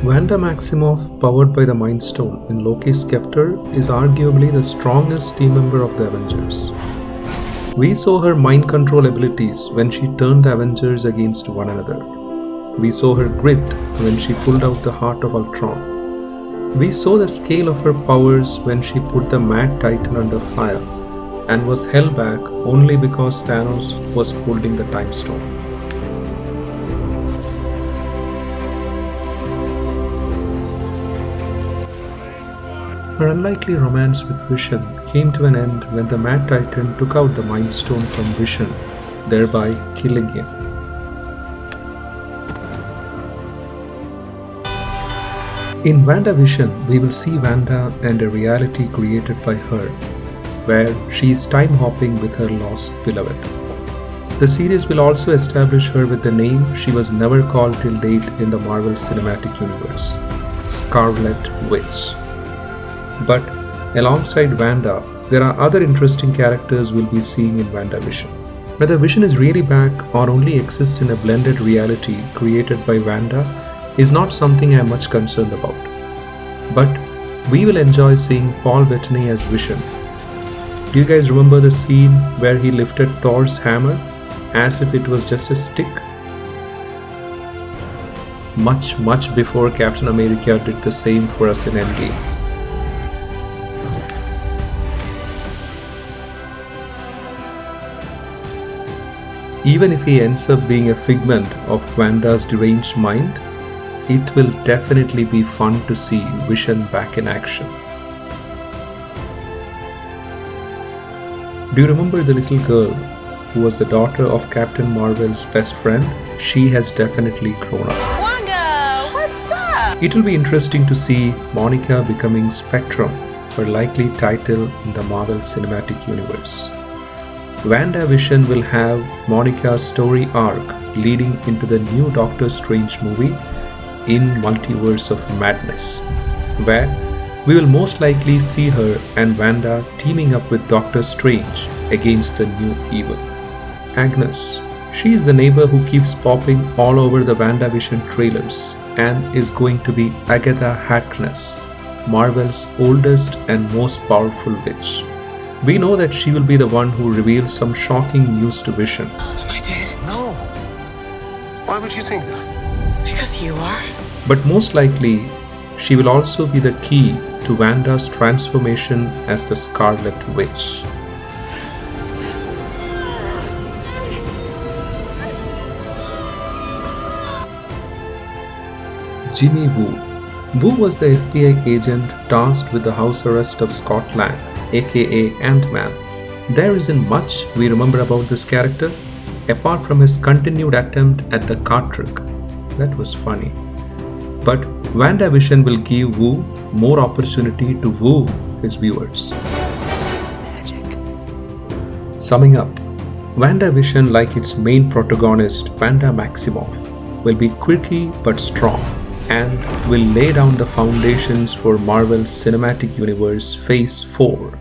Wanda Maximoff, powered by the Mind Stone in Loki's scepter, is arguably the strongest team member of the Avengers. We saw her mind control abilities when she turned the Avengers against one another. We saw her grit when she pulled out the heart of Ultron. We saw the scale of her powers when she put the Mad Titan under fire and was held back only because Thanos was holding the Time Stone. Her unlikely romance with Vision came to an end when the Mad Titan took out the Mind Stone from Vision, thereby killing him. In WandaVision, we will see Wanda and a reality created by her, where she is time hopping with her lost beloved. The series will also establish her with the name she was never called till date in the Marvel Cinematic Universe, Scarlet Witch. But alongside Wanda, there are other interesting characters we'll be seeing in WandaVision. Whether Vision is really back or only exists in a blended reality created by Wanda is not something I'm much concerned about. But we will enjoy seeing Paul Bettany as Vision. Do you guys remember the scene where he lifted Thor's hammer as if it was just a stick? Much before Captain America did the same for us in Endgame. Even if he ends up being a figment of Wanda's deranged mind, it will definitely be fun to see Vision back in action. Do you remember the little girl who was the daughter of Captain Marvel's best friend? She has definitely grown up. Wanda, what's up? It will be interesting to see Monica becoming Spectrum, her likely title in the Marvel Cinematic Universe. WandaVision will have Monica's story arc leading into the new Doctor Strange movie in Multiverse of Madness, where we will most likely see her and Wanda teaming up with Doctor Strange against the new evil. Agnes. She is the neighbor who keeps popping all over the WandaVision trailers and is going to be Agatha Harkness, Marvel's oldest and most powerful witch. We know that she will be the one who reveals some shocking news to Vision. Am I dead? No. Why would you think that? Because you are? But most likely, she will also be the key to Wanda's transformation as the Scarlet Witch. Jimmy Woo. Woo was the FBI agent tasked with the house arrest of Scott Lang, aka Ant-Man. There isn't much we remember about this character, apart from his continued attempt at the card trick. That was funny. But WandaVision will give Woo more opportunity to woo his viewers. Magic. Summing up, WandaVision, like its main protagonist Wanda Maximoff, will be quirky but strong and will lay down the foundations for Marvel's Cinematic Universe Phase 4